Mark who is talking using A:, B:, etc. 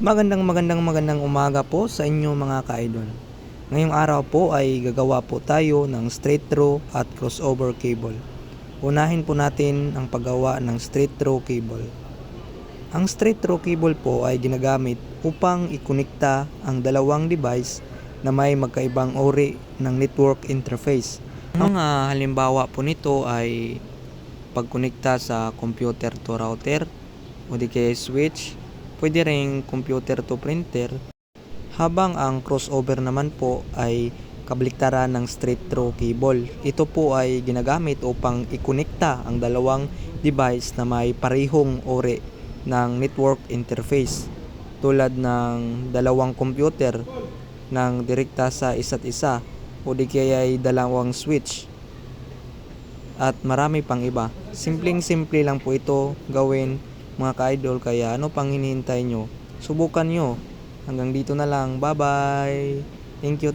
A: Magandang umaga po sa inyo mga ka-idol. Ngayong araw po ay gagawa po tayo ng straight through at crossover cable. Unahin po natin ang paggawa ng straight through cable. Ang straight through cable po ay ginagamit upang ikonekta ang dalawang device na may magkaibang uri ng network interface. Ang mga halimbawa po nito ay pagkonekta sa computer to router o di kaya switch. Pwede ring computer to printer, habang ang crossover naman po ay kabaliktaran ng straight through cable. Ito po ay ginagamit upang ikonekta ang dalawang device na may parehong uri ng network interface, tulad ng dalawang computer ng direkta sa isa't isa o di kaya ay dalawang switch at marami pang iba. Simpleng-simple lang po ito gawin mga ka-idol, kaya ano pang hinihintay nyo? Subukan nyo. Hanggang dito na lang. Bye bye. Thank you.